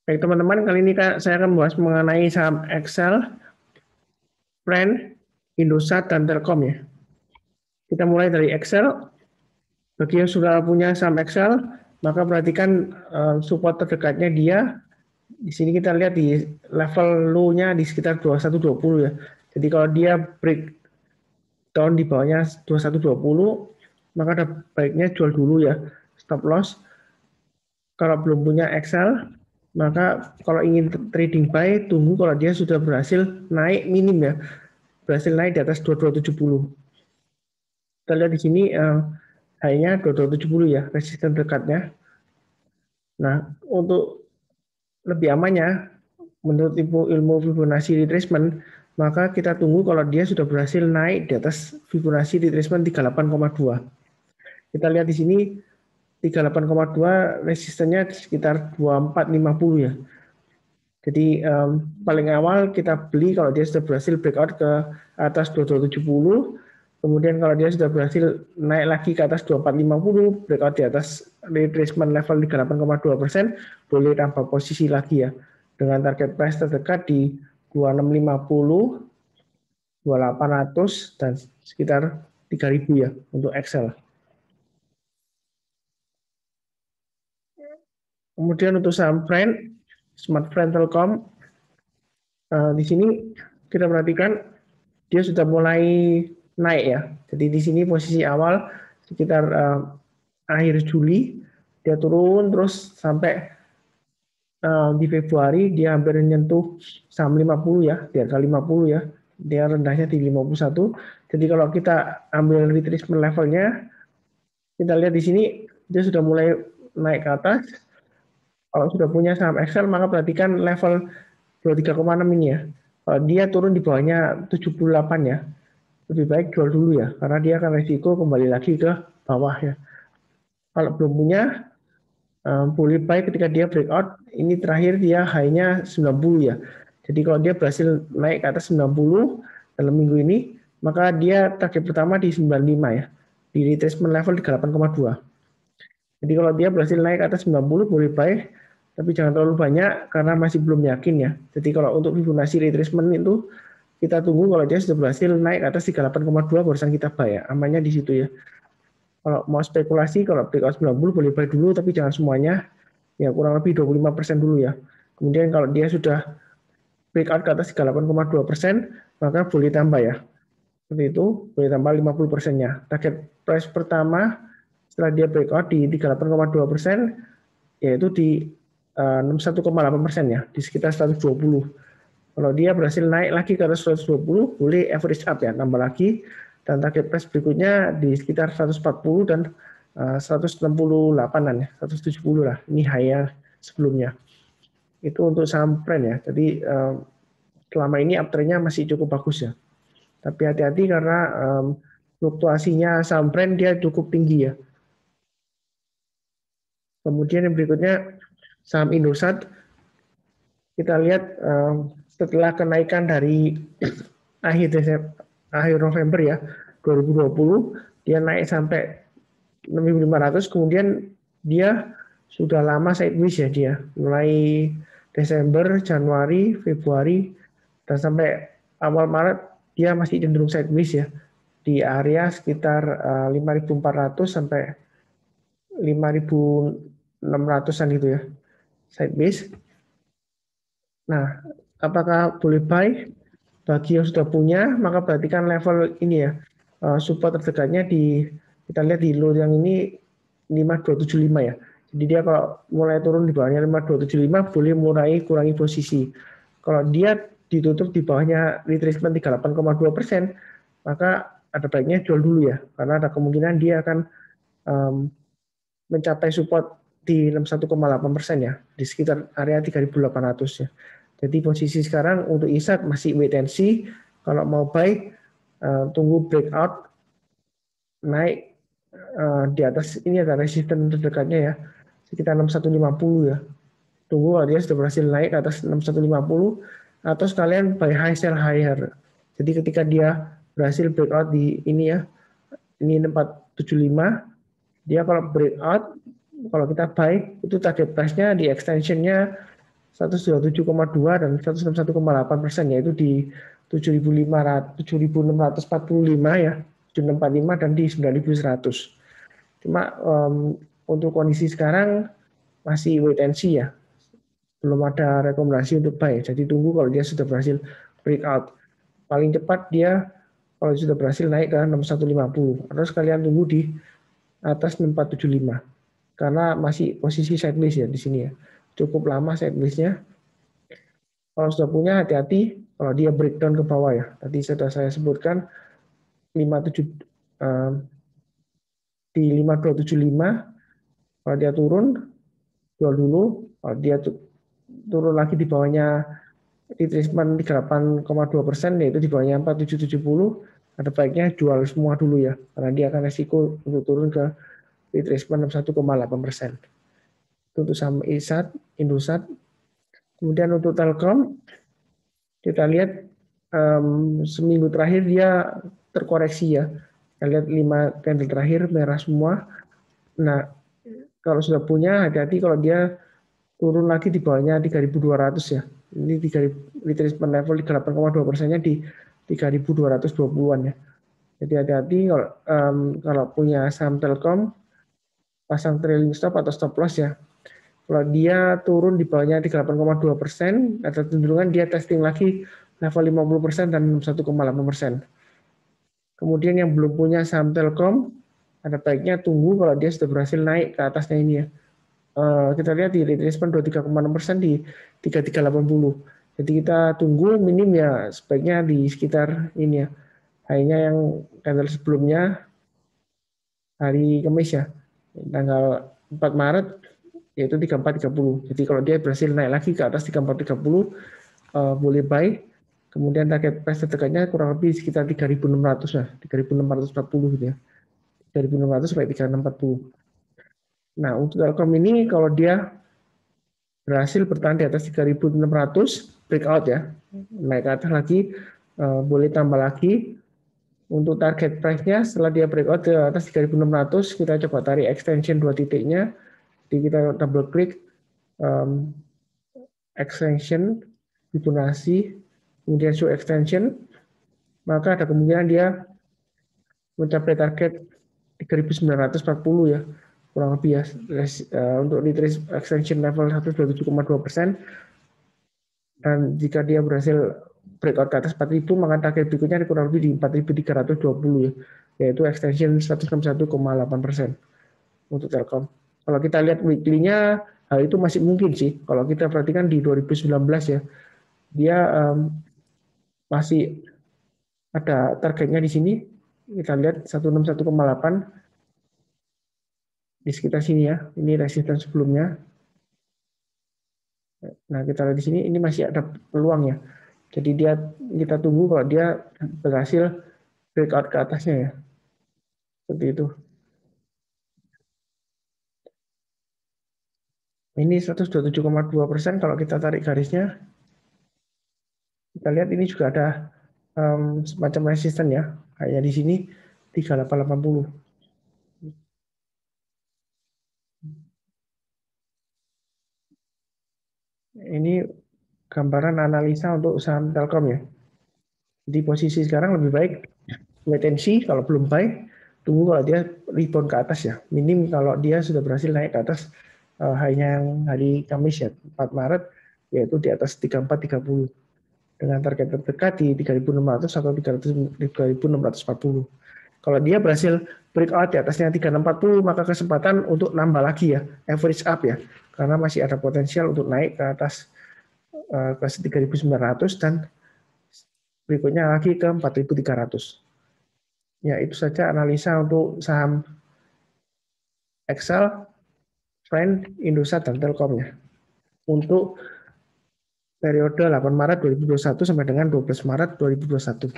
Baik teman-teman, kali ini saya akan membahas mengenai saham Excel, Brand, Indosat, dan Telkom ya. Kita mulai dari Excel. Bagi yang sudah punya saham Excel, maka perhatikan support terdekatnya dia. Di sini kita lihat di level low-nya di sekitar 2120 ya. Jadi kalau dia breakdown di bawahnya 2120, maka ada baiknya jual dulu ya, stop loss. Kalau belum punya Excel, maka kalau ingin trading buy, tunggu kalau dia sudah berhasil naik minim ya, berhasil naik di atas 2270. Kita lihat di sini high-nya 2270 ya, resisten dekatnya. Nah, untuk lebih amannya, menurut ilmu Fibonacci retracement, maka kita tunggu kalau dia sudah berhasil naik di atas Fibonacci retracement 38,2. Kita lihat di sini 38,2 resistennya sekitar 2450 ya. Jadi paling awal kita beli kalau dia sudah berhasil breakout ke atas 2270, kemudian kalau dia sudah berhasil naik lagi ke atas 2450, breakout di atas retracement level 38,2%, boleh tambah posisi lagi ya, dengan target price terdekat di 2650, 2800, dan sekitar 3000 ya untuk Excel. Kemudian untuk saham Friend, Smart Friend Telkom, di sini kita perhatikan dia sudah mulai naik ya. Jadi di sini posisi awal sekitar akhir Juli dia turun terus sampai di Februari dia hampir menyentuh saham 50 ya, di harga 50 ya. Dia rendahnya di 51. Jadi kalau kita ambil retracement levelnya, kita lihat di sini dia sudah mulai naik ke atas. Kalau sudah punya saham Excel, maka perhatikan level 23,6 ini ya. Kalau dia turun di bawahnya 78 ya, lebih baik jual dulu ya, karena dia akan resiko kembali lagi ke bawah ya. Kalau belum punya, boleh buy ketika dia breakout. Ini terakhir dia high-nya 90 ya. Jadi kalau dia berhasil naik ke atas 90 dalam minggu ini, maka dia target pertama di 95 ya. Di retracement level 38,2. Jadi kalau dia berhasil naik ke atas 90 boleh buy, tapi jangan terlalu banyak karena masih belum yakin ya. Jadi kalau untuk Fibonacci retracement itu kita tunggu kalau dia sudah berhasil naik ke atas 38,2 barusan kita buy ya. Amannya di situ ya. Kalau mau spekulasi, kalau breakout 90 boleh buy dulu, tapi jangan semuanya, ya kurang lebih 25% dulu ya. Kemudian kalau dia sudah breakout ke atas 38,2%, maka boleh tambah ya. Seperti itu, boleh tambah 50%-nya. Target price pertama setelah dia breakout di 38,2%, yaitu di 61,8% ya, di sekitar 120. Kalau dia berhasil naik lagi ke atas 120, boleh average up ya, nambah lagi. Dan target price berikutnya di sekitar 140 dan 168-an ya, 170 lah. Ini high sebelumnya. Itu untuk saham Brand ya. Jadi selama ini uptrend-nya masih cukup bagus ya. Tapi hati-hati karena fluktuasinya saham Brand dia cukup tinggi ya. Kemudian yang berikutnya saham Indosat, kita lihat setelah kenaikan dari akhir November ya 2020, dia naik sampai 6.500, kemudian dia sudah lama sideways ya, dia mulai Desember, Januari, Februari, dan sampai awal Maret dia masih cenderung sideways ya, di area sekitar 5.400 sampai 5.600-an gitu ya, sideways. Nah, apakah boleh buy? Bagi yang sudah punya, maka perhatikan level ini ya, support terdekatnya di, kita lihat di low yang ini 5275 ya. Jadi dia kalau mulai turun di bawahnya 5275 boleh mulai kurangi posisi. Kalau dia ditutup di bawahnya retracement 38,2%, maka ada baiknya jual dulu ya, karena ada kemungkinan dia akan mencapai support di 61,8% ya, di sekitar area 3.800 ya. Jadi posisi sekarang untuk ISAT masih wait and see. Kalau mau buy, tunggu breakout naik di atas, ini ada resisten terdekatnya ya, sekitar 6150 ya. Tunggu kalau dia sudah berhasil naik ke atas 6150, atau sekalian buy high sell higher. Jadi ketika dia berhasil breakout di ini ya, ini 475, dia kalau breakout, kalau kita buy itu target price-nya di extension-nya 127,2 dan 161,8%, yaitu di 7.645 ya, 7.645 dan di 9.100. Cuma untuk kondisi sekarang masih wait and see ya, belum ada rekomendasi untuk buy. Jadi tunggu kalau dia sudah berhasil breakout. Paling cepat dia kalau sudah berhasil naik ke 6150, atau sekalian tunggu di atas 6475 karena masih posisi sideways ya di sini ya, cukup lama sidewaysnya. Kalau sudah punya, hati-hati kalau dia breakdown ke bawah ya. Tadi sudah saya sebutkan 57 di 5275, kalau dia turun jual dulu. Kalau dia turun lagi di bawahnya retracement 38,2%, yaitu di bawahnya 4770, ada baiknya jual semua dulu ya, karena dia akan resiko untuk turun ke retracement 61,8%. Itu untuk saham Indosat. Kemudian untuk Telkom, kita lihat seminggu terakhir dia terkoreksi ya. Kita lihat 5 candle terakhir merah semua. Nah, kalau sudah punya, hati-hati kalau dia turun lagi di bawahnya 3.200 ya. Ini retracement level 38,2%-nya di 3.220-an ya. Jadi hati-hati kalau punya saham Telkom, pasang trailing stop atau stop loss ya. Kalau dia turun di bawahnya 38,2%, ada kecenderungan dia testing lagi level 50% dan 1,8%. Kemudian yang belum punya saham Telkom, ada baiknya tunggu kalau dia sudah berhasil naik ke atasnya ini ya. Kita lihat di retracement 23,6% di 3380. Jadi kita tunggu minim ya, sebaiknya di sekitar ini ya. Hanya yang candle sebelumnya hari Kamis ya, tanggal 4 Maret, yaitu 3430. Jadi kalau dia berhasil naik lagi ke atas 3430, boleh buy. Kemudian target price terdekatnya kurang lebih sekitar 3.600 lah, 3.640 gitu ya. 3.600 sampai 3.640. Nah, untuk Telkom ini kalau dia berhasil bertahan di atas 3.600, breakout ya, naik ke atas lagi, boleh tambah lagi. Untuk target price-nya setelah dia breakout ke atas 3.600, kita coba tarik extension 2 titiknya. Jadi kita double klik extension, Fibonacci, kemudian show extension, maka ada kemungkinan dia mencapai target 3.940 ya, kurang lebih ya, untuk retrace extension level 127,2%. Dan jika dia berhasil breakout ke atas 4.000, maka target berikutnya kurang lebih di 4.320 ya, yaitu extension 161,8% untuk Telkom. Kalau kita lihat weekly-nya, hal itu masih mungkin sih. Kalau kita perhatikan di 2019 ya, dia masih ada targetnya di sini. Kita lihat 161,8 di sekitar sini ya. Ini resistance sebelumnya. Nah, kita lihat di sini, ini masih ada peluang ya. Jadi kita tunggu kalau dia berhasil breakout ke atasnya ya. Seperti itu. Ini 127,2% kalau kita tarik garisnya. Kita lihat ini juga ada semacam resisten ya. Kayak di sini 3880. Ini gambaran analisa untuk saham Telkom ya. Di posisi sekarang lebih baik wait and see kalau belum buy, tunggu kalau dia rebound ke atas ya. Minim kalau dia sudah berhasil naik ke atas hanya yang hari Kamis ya, 4 Maret, yaitu di atas 3430. Dengan target terdekat di 3.600 atau 3.640. Kalau dia berhasil breakout di atasnya 3.640, maka kesempatan untuk nambah lagi ya, average up ya, karena masih ada potensial untuk naik ke atas ke 3.900 dan berikutnya lagi ke 4.300. Ya, itu saja analisa untuk saham Excel, Friend, Indosat, dan Telkom ya. Untuk periode 8 Maret 2021 sampai dengan 12 Maret 2021.